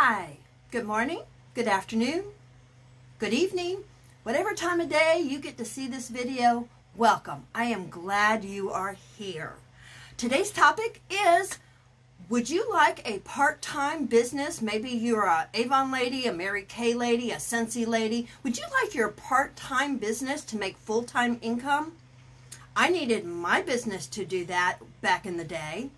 Hi, good morning, good afternoon, good evening, whatever time of day you get to see this video, welcome. I am glad you are here. Today's topic is, would you like a part-time business? Maybe you're a Avon lady, a Mary Kay lady, a Scentsy lady. Would you like your part-time business to make full-time income? I needed my business to do that back in the day,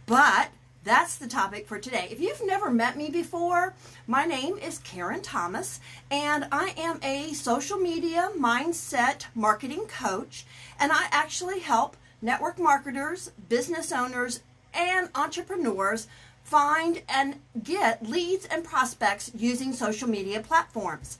but that's the topic for today. If you've never met me before, my name is Karen Thomas, and I am a social media mindset marketing coach, and I actually help network marketers, business owners, and entrepreneurs find and get leads and prospects using social media platforms.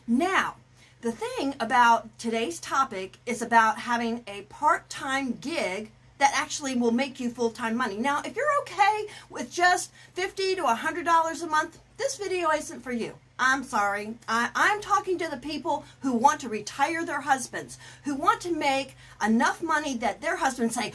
Now, the thing about today's topic is about having a part-time gig that actually will make you full-time money. Now, if you're okay with just $50 to $100 a month, this video isn't for you. I'm sorry. I'm talking to the people who want to retire their husbands, who want to make enough money that their husbands say,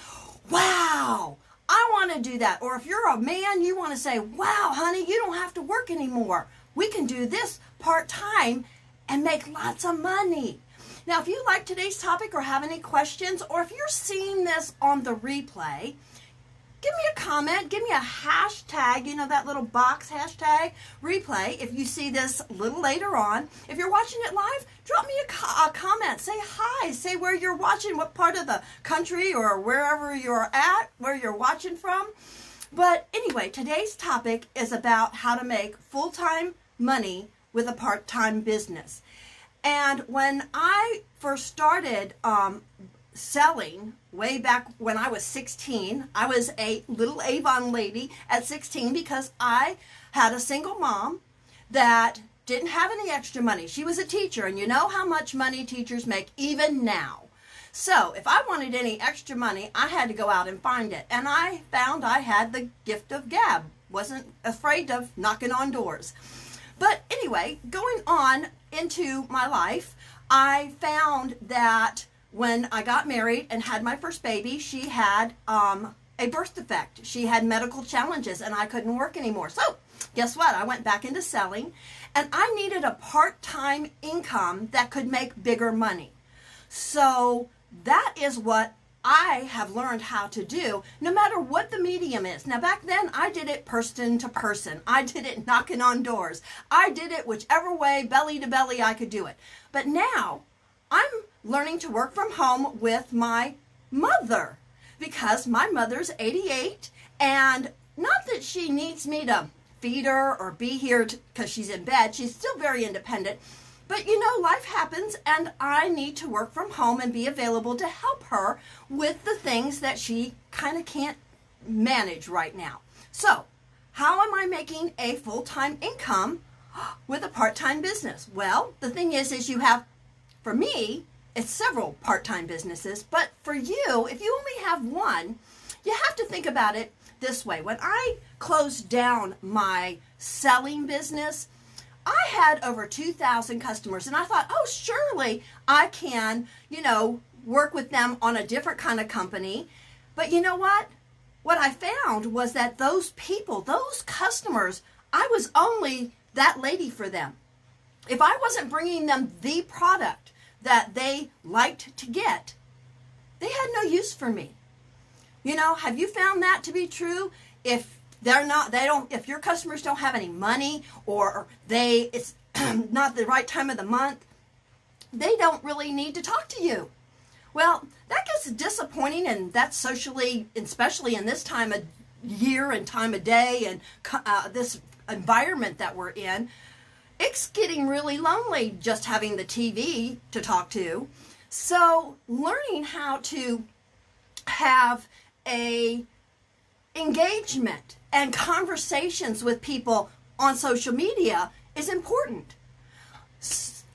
wow, I want to do that. Or if you're a man, you want to say, wow, honey, you don't have to work anymore. We can do this part-time and make lots of money. Now, if you like today's topic or have any questions, or if you're seeing this on the replay, give me a comment, give me a hashtag, you know, that little box hashtag replay if you see this a little later on. If you're watching it live, drop me a comment, say hi, say where you're watching, what part of the country or wherever you're at, where you're watching from. But anyway, today's topic is about how to make full-time money with a part-time business. And when I first started selling, way back when I was 16, I was a little Avon lady at 16 because I had a single mom that didn't have any extra money. She was a teacher, and you know how much money teachers make even now. So if I wanted any extra money, I had to go out and find it. And I found I had the gift of gab. Wasn't afraid of knocking on doors. But anyway, going on into my life, I found that when I got married and had my first baby, she had a birth defect. She had medical challenges and I couldn't work anymore. So guess what? I went back into selling, and I needed a part-time income that could make bigger money. So that is what I have learned how to do, no matter what the medium is. Now, back then, I did it person to person. I did it knocking on doors. I did it whichever way, belly to belly, I could do it. But now, I'm learning to work from home with my mother, because my mother's 88, and not that she needs me to feed her or be here because she's in bed. She's still very independent. But you know, life happens, and I need to work from home and be available to help her with the things that she kind of can't manage right now. So, how am I making a full-time income with a part-time business? Well, the thing is you have, for me, it's several part-time businesses, but for you, if you only have one, you have to think about it this way. When I closed down my selling business, I had over 2,000 customers, and I thought, oh, surely I can, you know, work with them on a different kind of company. But you know what? What I found was that those people, those customers, I was only that lady for them. If I wasn't bringing them the product that they liked to get, they had no use for me. You know, have you found that to be true? If your customers don't have any money, or it's not the right time of the month, they don't really need to talk to you. Well, that gets disappointing, and that's socially, especially in this time of year and time of day and this environment that we're in, it's getting really lonely just having the TV to talk to. So learning how to have a engagement and conversations with people on social media is important.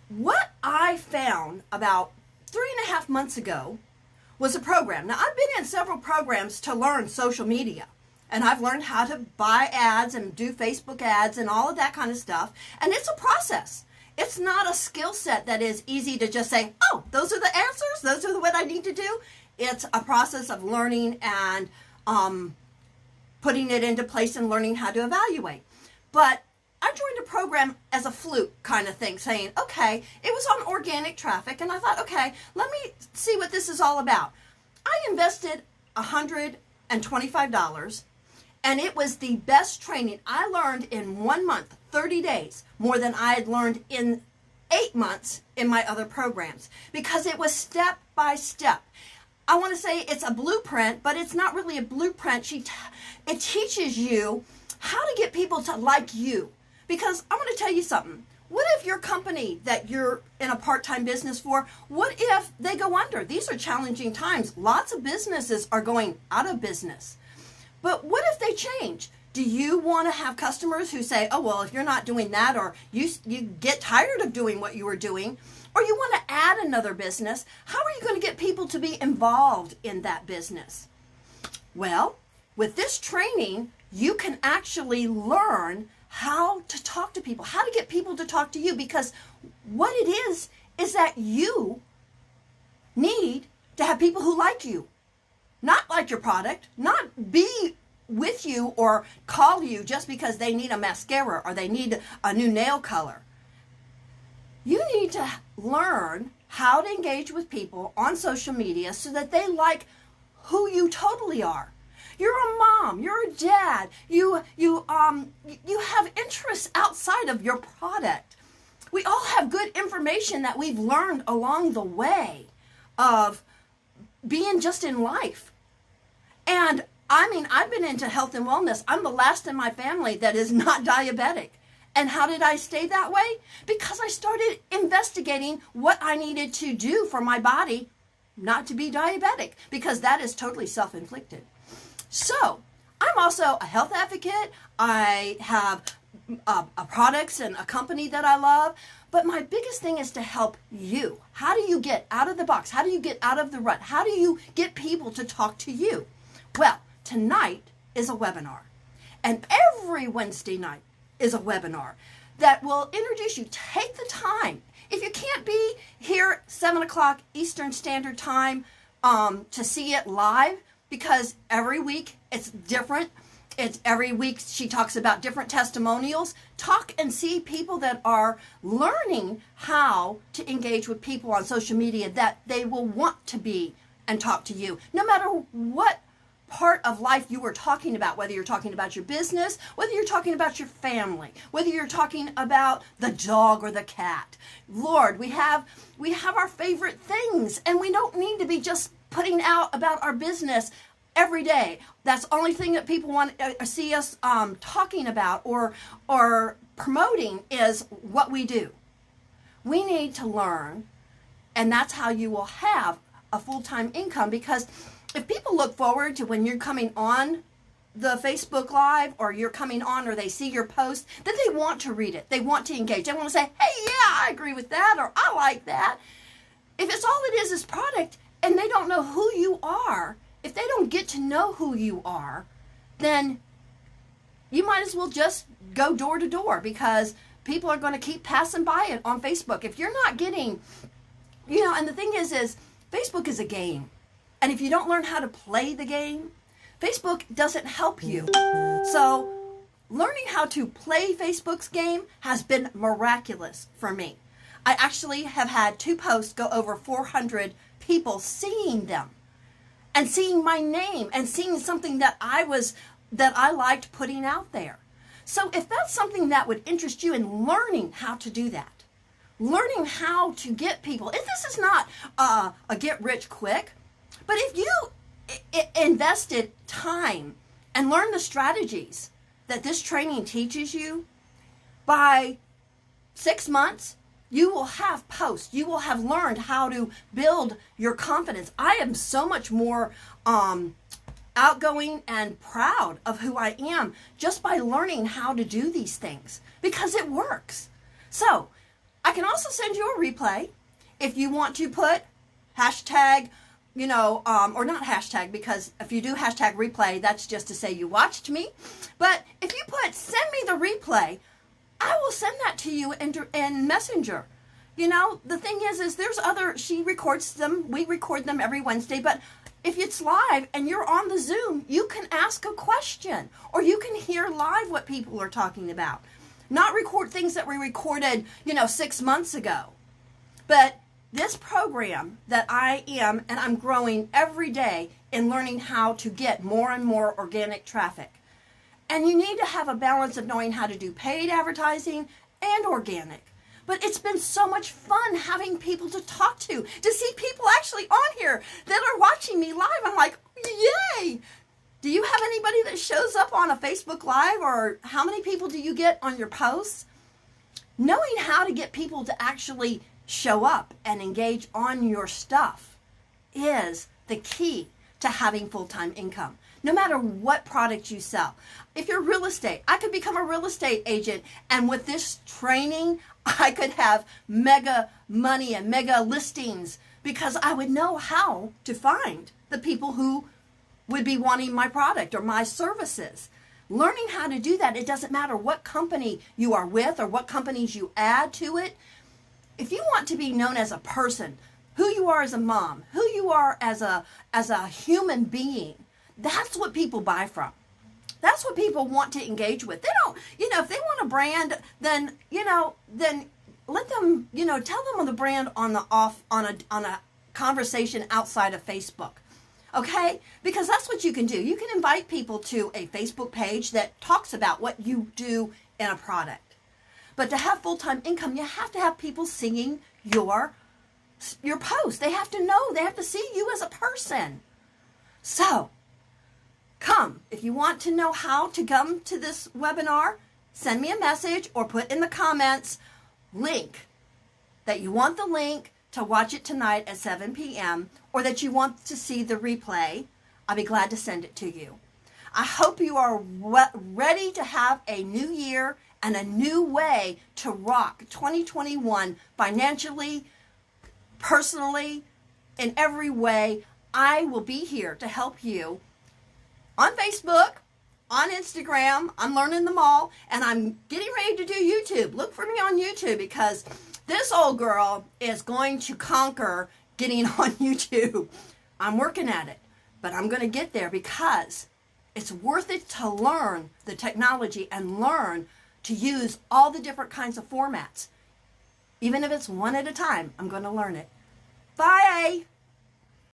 What I found about 3.5 months ago was a program. Now, I've been in several programs to learn social media, and I've learned how to buy ads and do Facebook ads and all of that kind of stuff, and it's a process. It's not a skill set that is easy to just say, oh, those are the answers, those are what I need to do. It's a process of learning and putting it into place and learning how to evaluate. But I joined a program as a fluke kind of thing, saying, okay, it was on organic traffic, and I thought, okay, let me see what this is all about. I invested $125, and it was the best training. I learned in 1 month, 30 days, more than I had learned in 8 months in my other programs, because it was step by step. I want to say it's a blueprint, but it's not really a blueprint. It teaches you how to get people to like you. Because I'm going to tell you something. What if your company that you're in a part-time business for, what if they go under? These are challenging times. Lots of businesses are going out of business. But what if they change? Do you want to have customers who say, oh, well, if you're not doing that, or you get tired of doing what you were doing, or you want to add another business, how are you going to get people to be involved in that business? Well, with this training, you can actually learn how to talk to people, how to get people to talk to you, because what it is that you need to have people who like you, not like your product, not be with you or call you just because they need a mascara or they need a new nail color. You need to learn how to engage with people on social media so that they like who you totally are. You're a mom, you're a dad, you have interests outside of your product. We all have good information that we've learned along the way of being just in life. And I mean, I've been into health and wellness. I'm the last in my family that is not diabetic. And how did I stay that way? Because I started investigating what I needed to do for my body not to be diabetic, because that is totally self-inflicted. So, I'm also a health advocate. I have products and a company that I love. But my biggest thing is to help you. How do you get out of the box? How do you get out of the rut? How do you get people to talk to you? Well, tonight is a webinar. And every Wednesday night is a webinar that will introduce you. Take the time. If you can't be here 7 o'clock Eastern Standard Time to see it live, because every week it's different. It's every week she talks about different testimonials. Talk and see people that are learning how to engage with people on social media, that they will want to be and talk to you. No matter what part of life you were talking about, whether you're talking about your business, whether you're talking about your family, whether you're talking about the dog or the cat. Lord, we have our favorite things, and we don't need to be just putting out about our business every day. That's the only thing that people want to see us talking about or promoting is what we do. We need to learn, and that's how you will have a full-time income, because if people look forward to when you're coming on the Facebook Live, or you're coming on, or they see your post, then they want to read it. They want to engage. They want to say, hey, yeah, I agree with that, or I like that. If it's all it is product, and they don't know who you are, if they don't get to know who you are, then you might as well just go door to door, because people are going to keep passing by it on Facebook. If you're not getting, and the thing is Facebook is a game. And if you don't learn how to play the game, Facebook doesn't help you. So learning how to play Facebook's game has been miraculous for me. I actually have had 2 posts go over 400 people seeing them and seeing my name and seeing something that I liked putting out there. So if that's something that would interest you in learning how to do that, learning how to get people, if this is not a get rich quick, but if you invested time and learned the strategies that this training teaches you, by 6 months, you will have posts. You will have learned how to build your confidence. I am so much more outgoing and proud of who I am just by learning how to do these things, because it works. So I can also send you a replay if you want to put hashtag, or not hashtag, because if you do hashtag replay, that's just to say you watched me. But if you put send me the replay, I will send that to you in Messenger. The thing is there's she records them. We record them every Wednesday. But if it's live and you're on the Zoom, you can ask a question, or you can hear live what people are talking about. Not record things that we recorded, 6 months ago. But this program that I am, and I'm growing every day in learning how to get more and more organic traffic. And you need to have a balance of knowing how to do paid advertising and organic. But it's been so much fun having people to talk to see people actually on here that are watching me live. I'm like, yay! Do you have anybody that shows up on a Facebook Live, or how many people do you get on your posts? Knowing how to get people to actually show up and engage on your stuff is the key to having full-time income, no matter what product you sell. If you're real estate, I could become a real estate agent, and with this training, I could have mega money and mega listings because I would know how to find the people who would be wanting my product or my services. Learning how to do that, it doesn't matter what company you are with or what companies you add to it. If you want to be known as a person, who you are as a mom, who you are as a human being, that's what people buy from. That's what people want to engage with. They don't, if they want a brand, then let them, tell them on the brand on a conversation outside of Facebook. Okay? Because that's what you can do. You can invite people to a Facebook page that talks about what you do in a product. But to have full-time income, you have to have people seeing your post. They have to know. They have to see you as a person. So, come. If you want to know how to come to this webinar, send me a message or put in the comments link that you want the link to watch it tonight at 7 p.m. or that you want to see the replay. I'll be glad to send it to you. I hope you are ready to have a new year and a new way to rock 2021 financially, personally, in every way. I will be here to help you on Facebook, on Instagram. I'm learning them all, and I'm getting ready to do YouTube. Look for me on YouTube because this old girl is going to conquer getting on YouTube. I'm working at it, but I'm going to get there because it's worth it to learn the technology and learn to use all the different kinds of formats. Even if it's one at a time, I'm going to learn it. Bye!